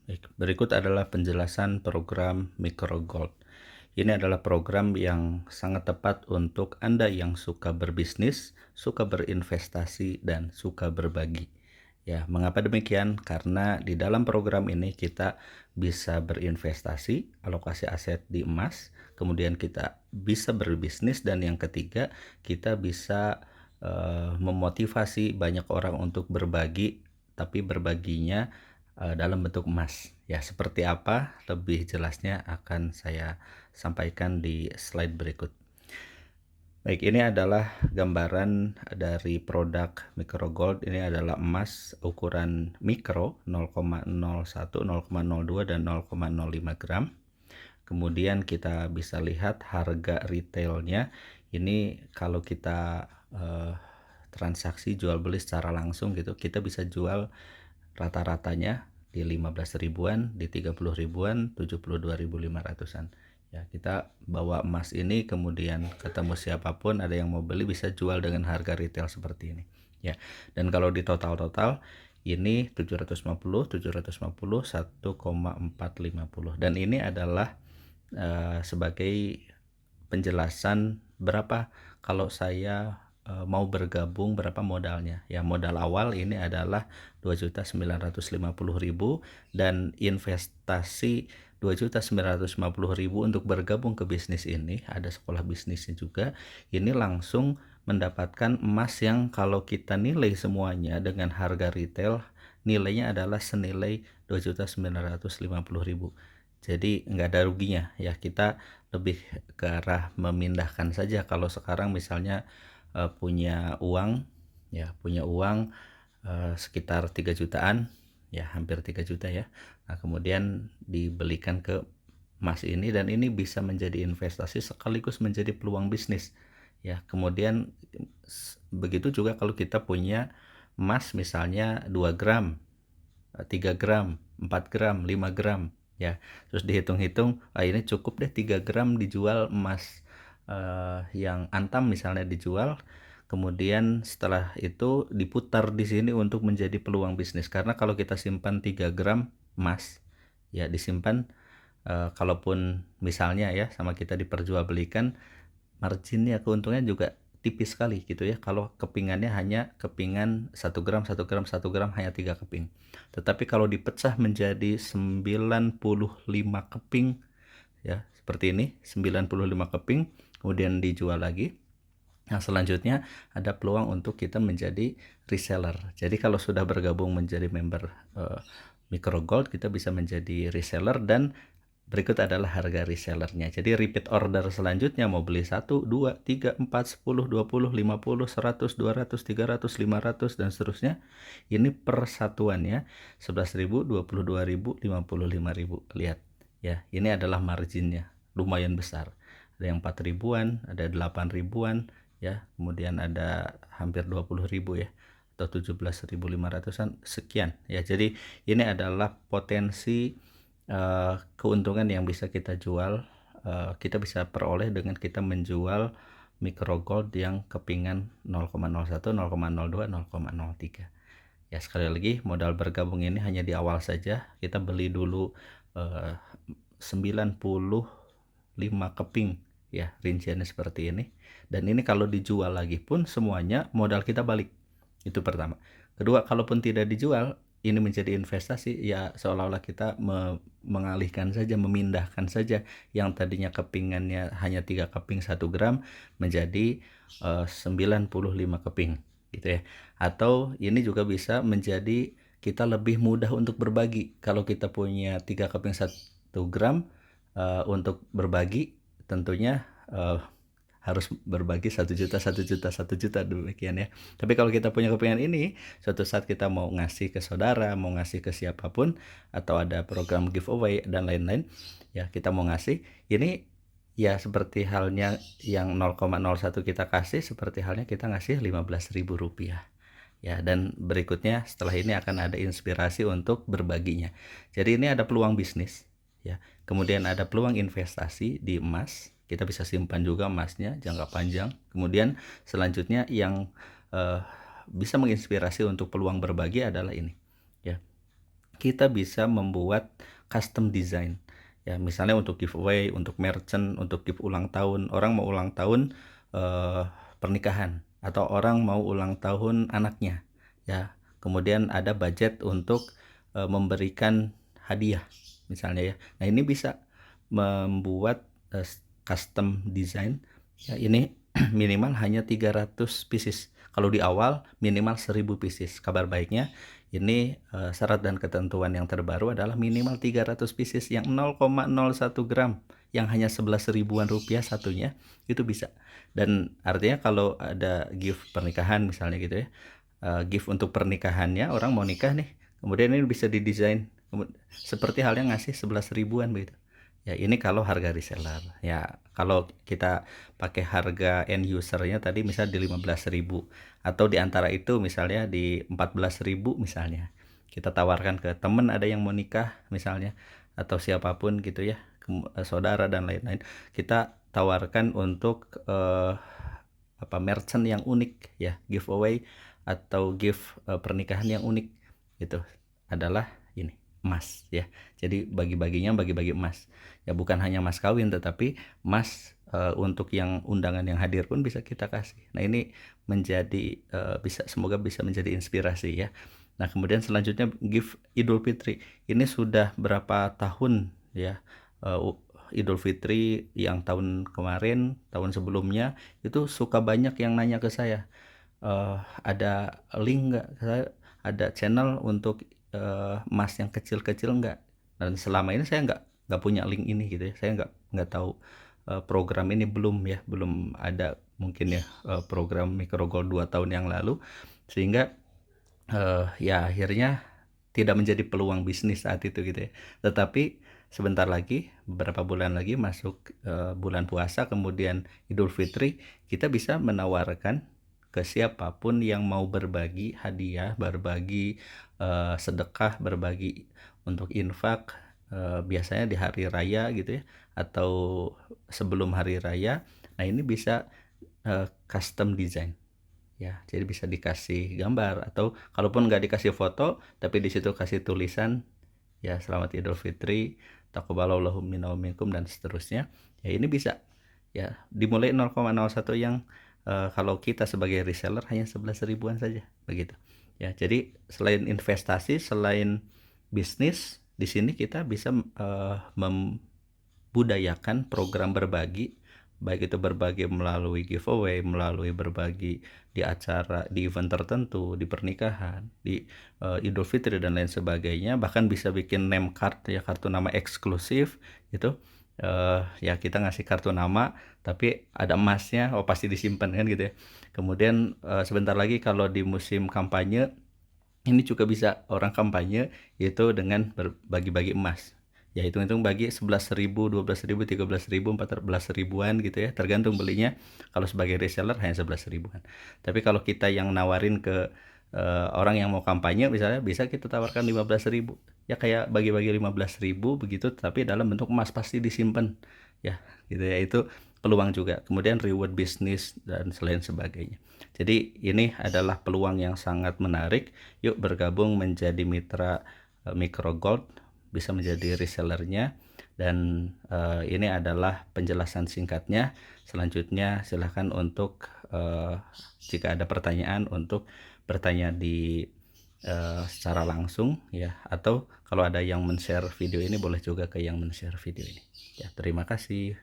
Baik, berikut adalah penjelasan program Micro Gold. Ini adalah program yang sangat tepat untuk Anda yang suka berbisnis, suka berinvestasi, dan suka berbagi. Ya, mengapa demikian? Karena di dalam program ini kita bisa berinvestasi, alokasi aset di emas, kemudian kita bisa berbisnis, dan yang ketiga, kita bisa memotivasi banyak orang untuk berbagi, tapi berbaginya dalam bentuk emas. Ya, seperti apa lebih jelasnya akan saya sampaikan di slide berikut. Baik, ini adalah gambaran dari produk Micro Gold. Ini adalah emas ukuran mikro 0,01, 0,02 dan 0,05 gram. Kemudian kita bisa lihat harga retailnya. Ini kalau kita transaksi jual beli secara langsung gitu, kita bisa jual rata-ratanya di 15 ribuan, di 30 ribuan, 72.500-an. Ya, kita bawa emas ini kemudian ketemu siapapun, ada yang mau beli bisa jual dengan harga retail seperti ini. Ya, dan kalau di total ini 750, 750, 1,450. Dan ini adalah sebagai penjelasan berapa kalau saya mau bergabung, berapa modalnya. Ya, modal awal ini adalah 2.950.000 dan investasi 2.950.000 untuk bergabung ke bisnis ini. Ada sekolah bisnisnya juga. Ini langsung mendapatkan emas yang kalau kita nilai semuanya dengan harga retail, nilainya adalah senilai 2.950.000. Jadi nggak ada ruginya ya, kita lebih ke arah memindahkan saja. Kalau sekarang misalnya punya uang sekitar 3 jutaan ya, hampir 3 juta ya. Nah, kemudian dibelikan ke emas ini, dan ini bisa menjadi investasi sekaligus menjadi peluang bisnis ya. Kemudian begitu juga kalau kita punya emas misalnya 2 gram, 3 gram, 4 gram, 5 gram ya. Terus dihitung-hitung, ini cukup deh 3 gram dijual emas yang antam misalnya dijual. Kemudian setelah itu diputar di sini untuk menjadi peluang bisnis. Karena kalau kita simpan 3 gram emas ya, disimpan kalaupun misalnya ya sama kita diperjualbelikan, marginnya, keuntungannya juga tipis sekali gitu ya. Kalau kepingannya hanya kepingan 1 gram, 1 gram, 1 gram hanya 3 keping. Tetapi kalau dipecah menjadi 95 keping ya, seperti ini, 95 keping, kemudian dijual lagi. Nah, selanjutnya ada peluang untuk kita menjadi reseller. Jadi kalau sudah bergabung menjadi member Micro Gold, kita bisa menjadi reseller, dan berikut adalah harga resellernya. Jadi repeat order selanjutnya mau beli 1, 2, 3, 4, 10, 20, 50, 100, 200, 300, 500 dan seterusnya. Ini persatuannya 11.000, 22.000, 55.000. Lihat ya, ini adalah marginnya lumayan besar. Ada yang 4 ribuan, ada 8 ribuan ya, kemudian ada hampir 20.000 ya, atau 17.500-an sekian ya. Jadi ini adalah potensi keuntungan yang bisa kita jual, kita bisa peroleh dengan kita menjual Micro Gold yang kepingan 0,01, 0,02, 0,03. Ya, sekali lagi modal bergabung ini hanya di awal saja. Kita beli dulu 95 keping ya, rinciannya seperti ini. Dan ini kalau dijual lagi pun semuanya modal kita balik. Itu pertama. Kedua, kalaupun tidak dijual, ini menjadi investasi ya, seolah-olah kita mengalihkan saja, memindahkan saja yang tadinya kepingannya hanya 3 keping 1 gram menjadi 95 keping gitu ya. Atau ini juga bisa menjadi kita lebih mudah untuk berbagi. Kalau kita punya 3 keping 1 gram, untuk berbagi tentunya harus berbagi 1 juta, 1 juta, 1 juta, demikian ya. Tapi kalau kita punya kepingan ini, suatu saat kita mau ngasih ke saudara, mau ngasih ke siapapun, atau ada program giveaway dan lain-lain ya, kita mau ngasih ini ya, seperti halnya yang 0,01 kita kasih, seperti halnya kita ngasih Rp15.000 ya. Dan berikutnya setelah ini akan ada inspirasi untuk berbaginya. Jadi ini ada peluang bisnis ya, kemudian ada peluang investasi di emas. Kita bisa simpan juga emasnya jangka panjang. Kemudian selanjutnya yang bisa menginspirasi untuk peluang berbagi adalah ini ya, kita bisa membuat custom design. Ya, misalnya untuk giveaway, untuk merchant, untuk gift ulang tahun. Orang mau ulang tahun pernikahan atau orang mau ulang tahun anaknya. Ya, kemudian ada budget untuk memberikan hadiah misalnya ya. Nah, ini bisa membuat custom design. Ya, ini minimal hanya 300 pieces. Kalau di awal minimal 1000 pieces. Kabar baiknya ini syarat dan ketentuan yang terbaru adalah minimal 300 pieces yang 0,01 gram yang hanya 11 ribuan rupiah satunya, itu bisa. Dan artinya kalau ada gift pernikahan misalnya gitu ya, gift untuk pernikahannya, orang mau nikah nih, kemudian ini bisa didesain seperti halnya ngasih 11 ribuan begitu. Ya, ini kalau harga reseller. Ya, kalau kita pakai harga end usernya tadi misal di 15.000 atau di antara itu misalnya di 14.000 misalnya. Kita tawarkan ke temen ada yang mau nikah misalnya atau siapapun gitu ya, saudara dan lain-lain. Kita tawarkan untuk merchant yang unik ya, giveaway atau gift pernikahan yang unik gitu adalah ini emas ya. Jadi bagi-bagi emas ya, bukan hanya mas kawin tetapi emas untuk yang undangan yang hadir pun bisa kita kasih. Nah, ini menjadi semoga bisa menjadi inspirasi ya. Nah, kemudian selanjutnya gift Idul Fitri ini sudah berapa tahun ya, Idul Fitri yang tahun kemarin, tahun sebelumnya itu suka banyak yang nanya ke saya, ada link nggak, saya ada channel untuk emas yang kecil-kecil nggak? Dan selama ini saya nggak punya link ini gitu ya, saya nggak tahu program ini belum ada mungkin ya, program microgold 2 tahun yang lalu, sehingga ya akhirnya tidak menjadi peluang bisnis saat itu gitu ya. Tetapi sebentar lagi, beberapa bulan lagi masuk bulan puasa, kemudian Idul Fitri, kita bisa menawarkan ke siapapun yang mau berbagi hadiah, berbagi sedekah, berbagi untuk infak, biasanya di hari raya gitu ya, atau sebelum hari raya. Nah, ini bisa custom design ya, jadi bisa dikasih gambar atau kalaupun nggak dikasih foto tapi di situ kasih tulisan ya, selamat Idul Fitri, taqabbalallahu minna wa minkum dan seterusnya. Ya, ini bisa ya dimulai 0,01 yang kalau kita sebagai reseller hanya 11 ribuan saja begitu. Ya, jadi selain investasi, selain bisnis, di sini kita bisa membudayakan program berbagi, baik itu berbagi melalui giveaway, melalui berbagi di acara, di event tertentu, di pernikahan, di Idul Fitri dan lain sebagainya. Bahkan bisa bikin name card ya, kartu nama eksklusif itu. Ya, kita ngasih kartu nama tapi ada emasnya, oh pasti disimpan kan gitu ya. Kemudian sebentar lagi kalau di musim kampanye ini juga bisa orang kampanye itu dengan berbagi-bagi emas. Ya, hitung-hitung bagi 11.000, 12.000, 13.000, 14 ribuan gitu ya, tergantung belinya. Kalau sebagai reseller hanya 11 ribuan. Tapi kalau kita yang nawarin ke orang yang mau kampanye misalnya, bisa kita tawarkan 15.000. Ya, kayak bagi-bagi 15.000 begitu, tapi dalam bentuk emas pasti disimpan. Ya, gitu ya, itu peluang juga. Kemudian reward bisnis dan selain sebagainya. Jadi ini adalah peluang yang sangat menarik. Yuk bergabung menjadi mitra microgold, bisa menjadi resellernya. Dan ini adalah penjelasan singkatnya. Selanjutnya silahkan untuk jika ada pertanyaan untuk bertanya di secara langsung ya, atau kalau ada yang men-share video ini boleh juga ke yang men-share video ini ya. Terima kasih.